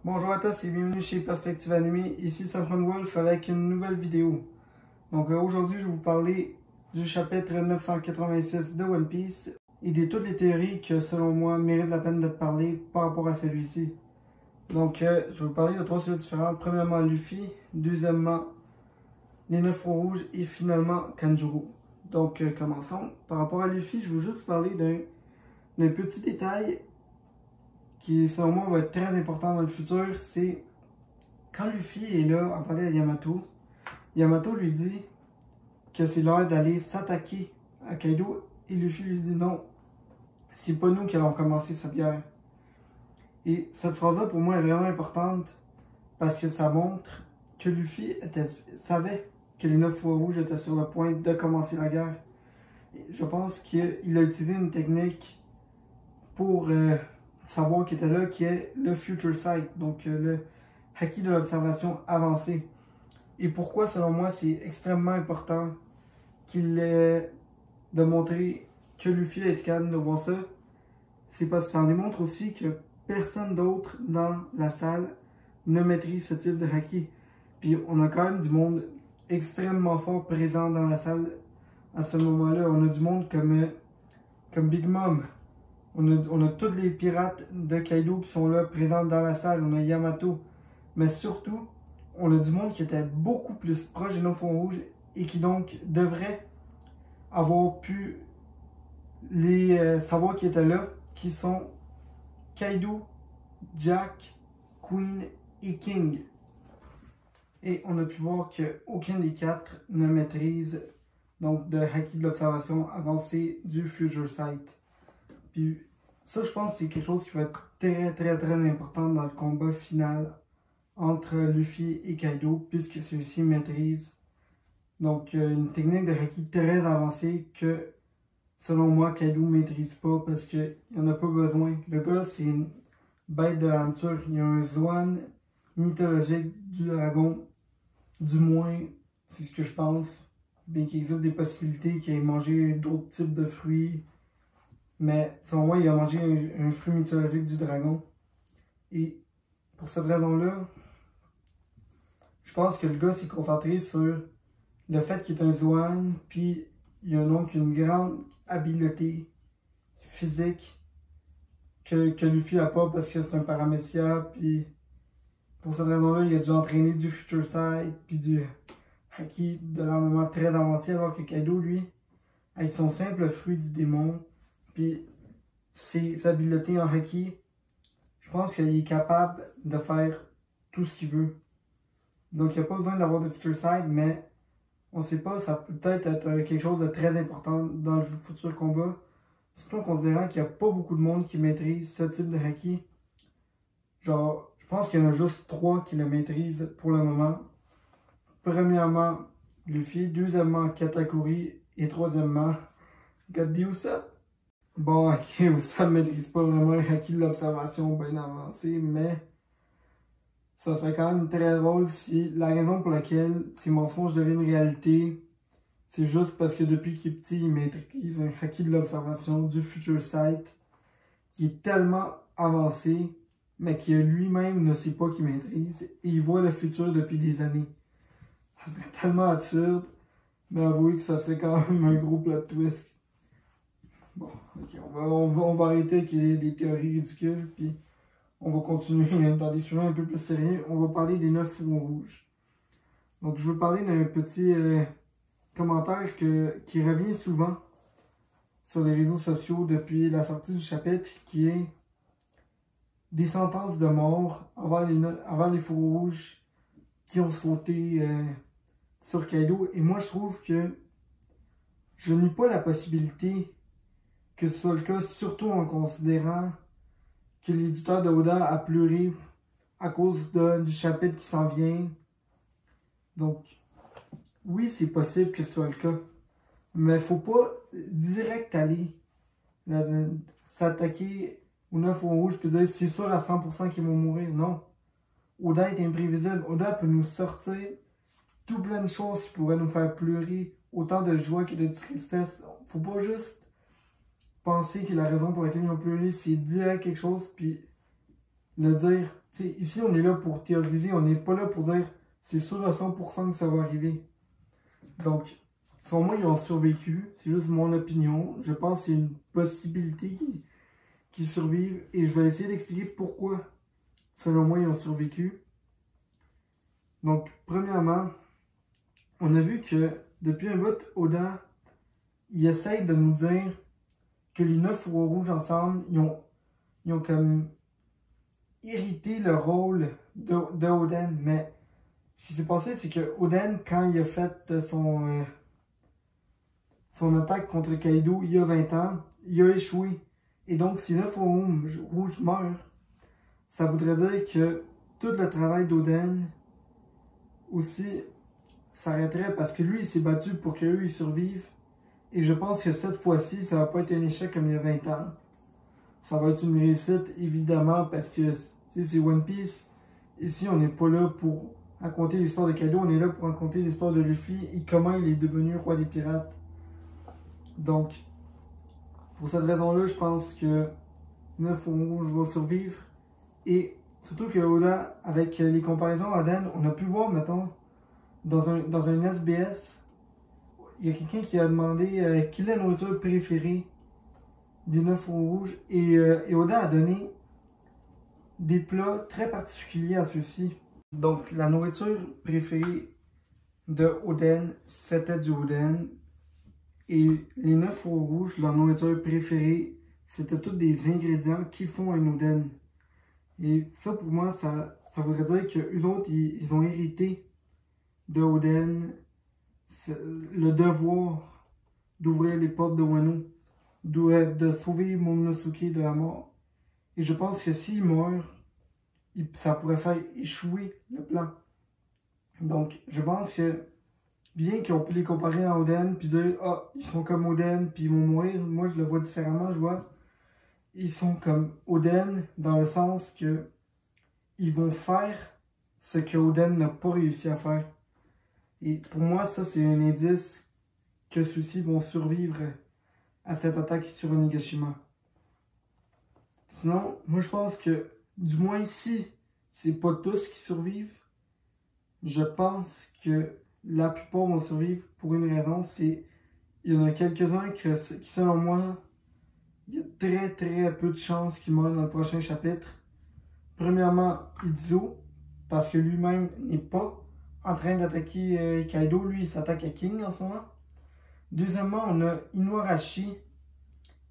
Bonjour à tous et bienvenue chez Perspective Animée, ici Saffron Wolf avec une nouvelle vidéo. Donc aujourd'hui je vais vous parler du chapitre 986 de One Piece et de toutes les théories qui selon moi méritent la peine d'être parlées par rapport à celui-ci. Donc je vais vous parler de trois sujets différents. Premièrement Luffy, deuxièmement les 9 fruits rouges et finalement Kanjuro. Donc commençons. Par rapport à Luffy, je vais juste parler d'un petit détail qui selon moi va être très important dans le futur, c'est quand Luffy est là à parler à Yamato, Yamato lui dit que c'est l'heure d'aller s'attaquer à Kaido et Luffy lui dit non, c'est pas nous qui allons commencer cette guerre. Et cette phrase-là pour moi est vraiment importante parce que ça montre que Luffy savait que les 9 fois rouges étaient sur le point de commencer la guerre. Et je pense qu'il a utilisé une technique pour savoir qu'il était là, qui est le Future Sight, donc le haki de l'observation avancée. Et pourquoi, selon moi, c'est extrêmement important qu'il ait de montrer que Luffy est capable de voir ça, c'est parce que ça en démontre aussi que personne d'autre dans la salle ne maîtrise ce type de haki. Puis on a quand même du monde extrêmement fort présent dans la salle à ce moment-là. On a du monde comme Big Mom. On a tous les pirates de Kaido qui sont là, présents dans la salle. On a Yamato. Mais surtout, on a du monde qui était beaucoup plus proche des 9 fonds rouges et qui donc devrait avoir pu savoir qui étaient là, qui sont Kaido, Jack, Queen et King. Et on a pu voir qu'aucun des quatre ne maîtrise donc de haki de l'observation avancée du Future Sight. Puis ça, je pense que c'est quelque chose qui va être très important dans le combat final entre Luffy et Kaido, puisque celui-ci maîtrise donc une technique de haki très avancée que, selon moi, Kaido ne maîtrise pas parce qu'il n'en a pas besoin. Le gars, c'est une bête de l'aventure. Il y a un Zoan mythologique du dragon, du moins, c'est ce que je pense. Bien qu'il existe des possibilités qu'il ait mangé d'autres types de fruits. Mais selon moi, il a mangé un fruit mythologique du dragon. Et pour cette raison-là, je pense que le gars s'est concentré sur le fait qu'il est un Zoan, puis il a donc une grande habileté physique que Luffy n'a pas parce que c'est un paramécia, puis pour cette raison-là, il a dû entraîner du Future Sight, puis du haki de l'armement très avancé, alors que Kaido, lui, avec son simple fruit du démon, puis ses habiletés en haki, je pense qu'il est capable de faire tout ce qu'il veut. Donc il n'y a pas besoin d'avoir de Future Sight, mais on ne sait pas, ça peut peut-être être quelque chose de très important dans le futur combat. Surtout en considérant qu'il n'y a pas beaucoup de monde qui maîtrise ce type de haki. Genre, je pense qu'il y en a juste 3 qui le maîtrisent pour le moment. Premièrement, Luffy. Deuxièmement, Katakuri. Et troisièmement, God Usopp. Bon, ok, Usopp ne maîtrise pas vraiment un haki de l'observation bien avancé, mais ça serait quand même très drôle si la raison pour laquelle ces mensonges deviennent réalité, c'est juste parce que depuis qu'il est petit, il maîtrise un haki de l'observation du Future Sight qui est tellement avancé, mais que lui-même ne sait pas qu'il maîtrise, et il voit le futur depuis des années. Ça serait tellement absurde, mais avouez que ça serait quand même un gros plot twist. Bon, ok, on va arrêter avec des théories ridicules, puis on va continuer dans des sujets un peu plus sérieux. On va parler des 9 fourrons rouges. Donc, je veux parler d'un petit commentaire qui revient souvent sur les réseaux sociaux depuis la sortie du chapitre, qui est des sentences de mort envers les fourrons rouges qui ont sauté sur Kaido. Et moi, je trouve que je nie pas la possibilité que ce soit le cas, surtout en considérant que l'éditeur de Oda a pleuré à cause du chapitre qui s'en vient. Donc, oui, c'est possible que ce soit le cas. Mais il ne faut pas direct aller s'attaquer aux 9 fonds rouges et dire c'est sûr à 100% qu'ils vont mourir. Non. Oda est imprévisible. Oda peut nous sortir tout plein de choses qui pourraient nous faire pleurer, autant de joie que de tristesse. Faut pas juste penser que la raison pour laquelle ils ont pleuré, c'est direct quelque chose, puis le dire. sais, ici, on est là pour théoriser, on n'est pas là pour dire c'est sûr à 100% que ça va arriver. Donc, selon moi, ils ont survécu. C'est juste mon opinion. Je pense que c'est une possibilité qu'ils survivent. Et je vais essayer d'expliquer pourquoi, selon moi, ils ont survécu. Donc, premièrement, on a vu que depuis un bout, Oda, il essaye de nous dire que les 9 rois rouges ensemble, ils ont comme hérité le rôle de Oden. Mais ce qui s'est passé, c'est que Oden, quand il a fait son attaque contre Kaido il y a 20 ans, il a échoué. Et donc, si 9 rois rouges meurent, ça voudrait dire que tout le travail d'Oden aussi s'arrêterait parce que lui, il s'est battu pour qu'eux, ils survivent. Et je pense que cette fois-ci, ça va pas être un échec comme il y a 20 ans. Ça va être une réussite, évidemment, parce que c'est One Piece. Ici, on n'est pas là pour raconter l'histoire de Kaido, on est là pour raconter l'histoire de Luffy et comment il est devenu roi des pirates. Donc, pour cette raison-là, je pense que 9 rouges vont survivre. Et surtout que Oda, avec les comparaisons à Oden, on a pu voir, mettons, dans un SBS, il y a quelqu'un qui a demandé quelle est la nourriture préférée des 9 rouges. Et Oda a donné des plats très particuliers à ceux-ci. Donc, la nourriture préférée de Oden, c'était du Oden. Et les 9 rouges, leur nourriture préférée, c'était tous des ingrédients qui font un Oden. Et ça, pour moi, ça voudrait dire qu'eux autres, ils ont hérité de Oden le devoir d'ouvrir les portes de Wano, de sauver Momonosuke de la mort. Et je pense que s'il meurt, ça pourrait faire échouer le plan. Donc, je pense que, bien qu'on peut les comparer à Oden, puis dire, ah, ils sont comme Oden, puis ils vont mourir, moi je le vois différemment, je vois, ils sont comme Oden, dans le sens que ils vont faire ce que Oden n'a pas réussi à faire. Et pour moi, ça, c'est un indice que ceux-ci vont survivre à cette attaque sur Onigashima. Sinon, moi, je pense que, du moins si c'est pas tous qui survivent, je pense que la plupart vont survivre pour une raison, c'est il y en a quelques-uns qui, selon moi, il y a très très peu de chances qu'ils meurent dans le prochain chapitre. Premièrement, Izuo, parce que lui-même n'est pas en train d'attaquer Kaido, lui il s'attaque à King en ce moment. Deuxièmement, on a Inuarashi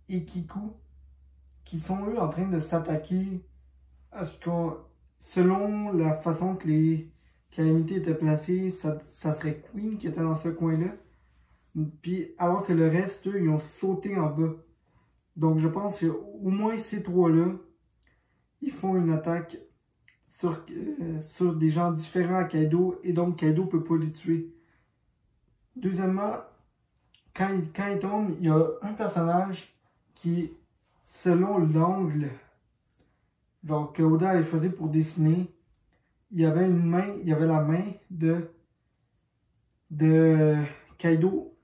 et Kiku qui sont eux en train de s'attaquer à ce qu'on, selon la façon que les calamités étaient placées, ça serait Queen qui était dans ce coin-là. Puis alors que le reste, eux, ils ont sauté en bas. Donc je pense qu'au moins ces trois-là, ils font une attaque sur des gens différents à Kaido et donc Kaido peut pas les tuer. Deuxièmement, quand il tombe, il y a un personnage qui, selon l'angle genre que Oda avait choisi pour dessiner, il y avait la main de Kaido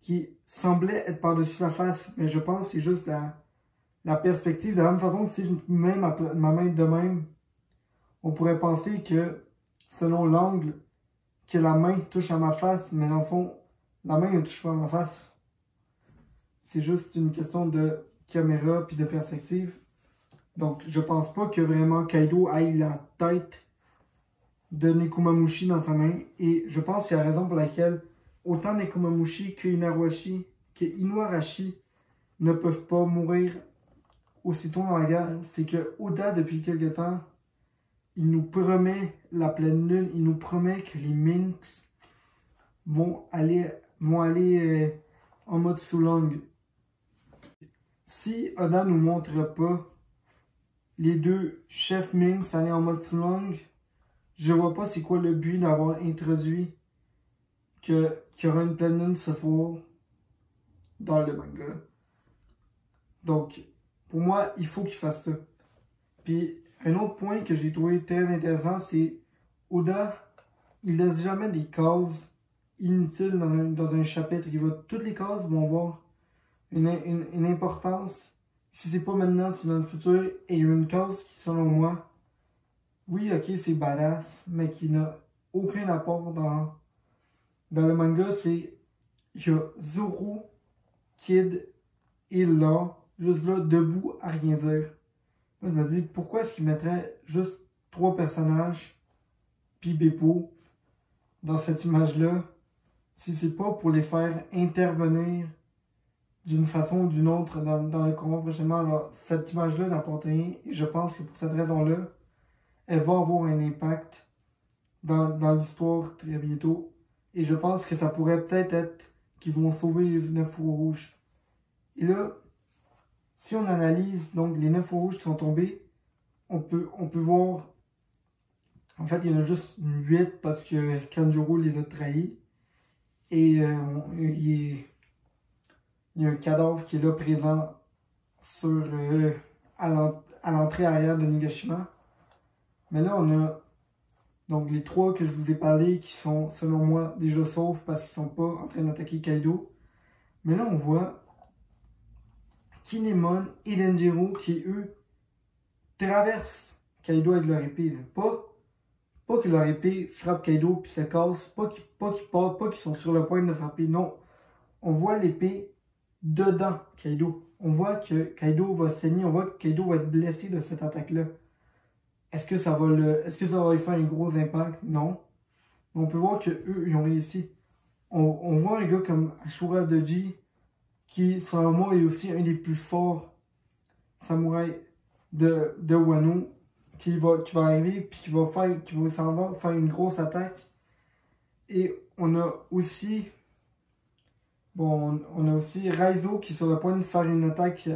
qui semblait être par-dessus la face, mais je pense que c'est juste la perspective. De la même façon que si je mets ma main de même, on pourrait penser que, selon l'angle, que la main touche à ma face, mais dans le fond, la main ne touche pas à ma face. C'est juste une question de caméra puis de perspective. Donc, je pense pas que vraiment Kaido aille la tête de Nekomamushi dans sa main. Et je pense qu'il y a raison pour laquelle autant Nekomamushi que Inuarashi ne peuvent pas mourir aussitôt dans la guerre. C'est que Oda, depuis quelque temps, il nous promet la pleine lune, il nous promet que les Minks vont aller en mode Sulong. Si Oda nous montre pas les deux chefs Minks aller en mode Sulong, je vois pas c'est quoi le but d'avoir introduit qu'il y aura une pleine lune ce soir dans le manga. Donc, pour moi, il faut qu'il fasse ça. Puis, un autre point que j'ai trouvé très intéressant, c'est Oda, il laisse jamais des cases inutiles dans un chapitre. Toutes les cases vont avoir une importance. Si c'est pas maintenant, c'est dans le futur. Et il y a une case qui, selon moi, oui, ok, c'est badass, mais qui n'a aucun apport dans le manga. C'est, il y a Zoro, Kid et là, juste là, debout à rien dire. Moi, je me dis, pourquoi est-ce qu'il mettrait juste 3 personnages, puis Beppo, dans cette image-là, si c'est pas pour les faire intervenir d'une façon ou d'une autre dans le combat prochainement. Alors, cette image-là n'apporte rien, et je pense que pour cette raison-là, elle va avoir un impact dans l'histoire très bientôt. Et je pense que ça pourrait peut-être être qu'ils vont sauver les 9 fous rouges. Et là, si on analyse donc les 9 fous rouges qui sont tombés, on peut voir. En fait, il y en a juste 8 parce que Kanjuro les a trahis. Et il y a un cadavre qui est là présent à l'entrée arrière de Nigashima. Mais là, on a donc les 3 que je vous ai parlé qui sont, selon moi, déjà saufs parce qu'ils sont pas en train d'attaquer Kaido. Mais là, on voit Kinemon et Denjiro qui, eux, traversent Kaido avec leur épée. Là. Pas que leur épée frappe Kaido puis se casse, pas qu'ils sont sur le point de le frapper. Non, on voit l'épée dedans Kaido. On voit que Kaido va saigner, on voit que Kaido va être blessé de cette attaque-là. Est-ce que ça va lui faire un gros impact? Non. Mais on peut voir qu'eux, ils ont réussi. On voit un gars comme Ashura Doji, qui, selon moi, est aussi un des plus forts samouraïs de Wano, qui va arriver, puis qui va s'en va faire une grosse attaque. Et on a aussi... Bon, on a aussi Raizo qui est sur le point de faire une attaque.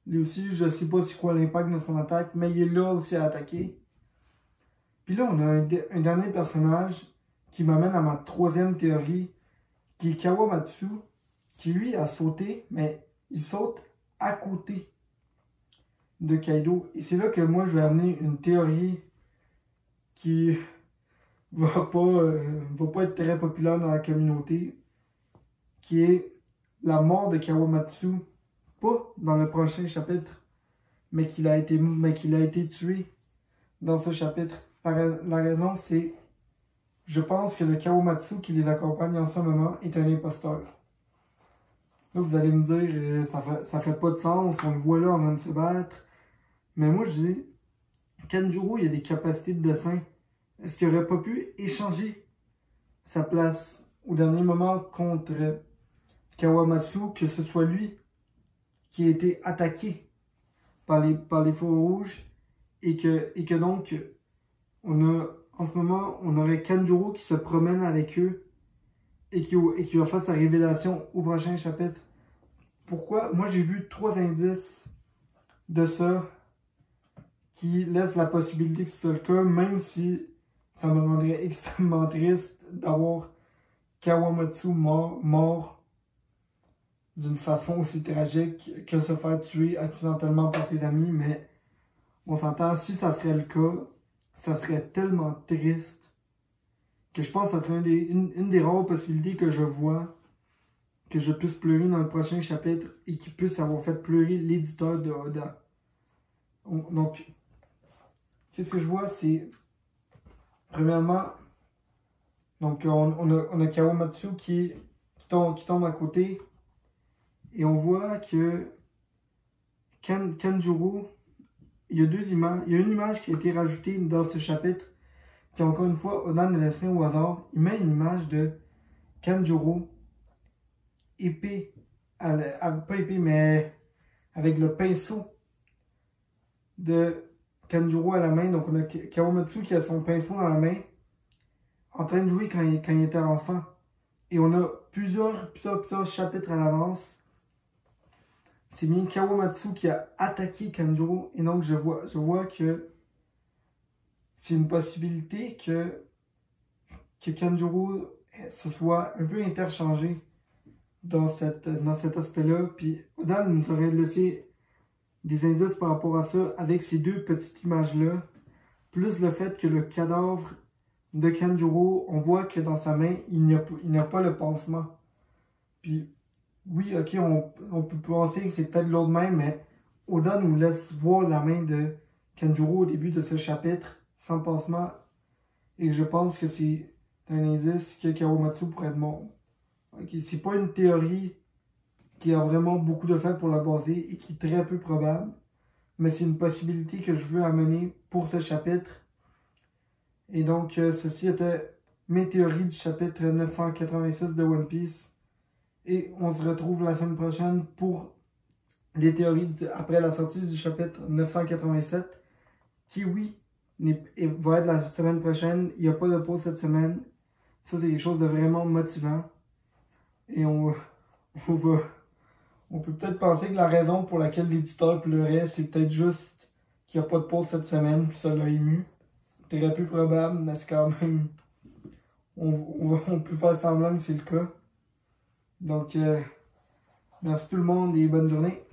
Lui aussi, je sais pas c'est quoi l'impact de son attaque, mais il est là aussi à attaquer. Puis là, on a un dernier personnage qui m'amène à ma 3e théorie, qui est Kawamatsu, qui lui a sauté, mais il saute à côté de Kaido. Et c'est là que moi, je vais amener une théorie qui va pas être très populaire dans la communauté, qui est la mort de Kawamatsu, pas dans le prochain chapitre, mais qu'il a été tué dans ce chapitre. La raison, c'est, je pense que le Kawamatsu qui les accompagne en ce moment est un imposteur. Là, vous allez me dire, ça fait pas de sens, on le voit là en train de se battre. Mais moi, je dis, Kanjuro, il a des capacités de dessin. Est-ce qu'il aurait pas pu échanger sa place au dernier moment contre Kawamatsu, que ce soit lui qui a été attaqué par les feux rouges et que donc en ce moment on aurait Kanjuro qui se promène avec eux et qui va faire sa révélation au prochain chapitre. Pourquoi? Moi j'ai vu 3 indices de ça qui laissent la possibilité que ce soit le cas, même si ça me rendrait extrêmement triste d'avoir Kawamatsu mort d'une façon aussi tragique que se faire tuer accidentellement par ses amis, mais on s'entend, si ça serait le cas, ça serait tellement triste que je pense que ça serait une des rares possibilités que je vois que je puisse pleurer dans le prochain chapitre et qui puisse avoir fait pleurer l'éditeur de Oda. Donc, qu'est-ce que je vois, c'est premièrement, donc on a Kawamatsu qui tombe à côté. Et on voit que Kanjuro, il y a 2 images. Il y a une image qui a été rajoutée dans ce chapitre, qui encore une fois, Oda ne laisse rien au hasard. Il met une image de Kanjuro, épée, pas épée, mais avec le pinceau de Kanjuro à la main. Donc on a Kawamatsu qui a son pinceau dans la main, en train de jouer quand il était enfant. Et on a plusieurs chapitres à l'avance. C'est bien Kawamatsu qui a attaqué Kanjuro. Et donc, je vois que c'est une possibilité que Kanjuro se soit un peu interchangé dans cet aspect-là. Puis, Oda nous aurait laissé des indices par rapport à ça avec ces 2 petites images-là. Plus le fait que le cadavre de Kanjuro, on voit que dans sa main, il n'y a pas le pansement. Puis, oui, ok, on peut penser que c'est peut-être l'autre main, mais Oda nous laisse voir la main de Kanjuro au début de ce chapitre sans pansement. Et je pense que c'est un indice que Kawamatsu pourrait être mort. Okay, c'est pas une théorie qui a vraiment beaucoup de faits pour la baser et qui est très peu probable. Mais c'est une possibilité que je veux amener pour ce chapitre. Et donc, ceci était mes théories du chapitre 986 de One Piece. Et on se retrouve la semaine prochaine pour les théories après la sortie du chapitre 987. Qui, oui, va être la semaine prochaine. Il n'y a pas de pause cette semaine. Ça, c'est quelque chose de vraiment motivant. Et on peut peut-être penser que la raison pour laquelle l'éditeur pleurait, c'est peut-être juste qu'il n'y a pas de pause cette semaine, puis ça l'a ému. C'est très peu probable, mais c'est quand même... On peut faire semblant que c'est le cas. Donc, merci tout le monde et bonne journée.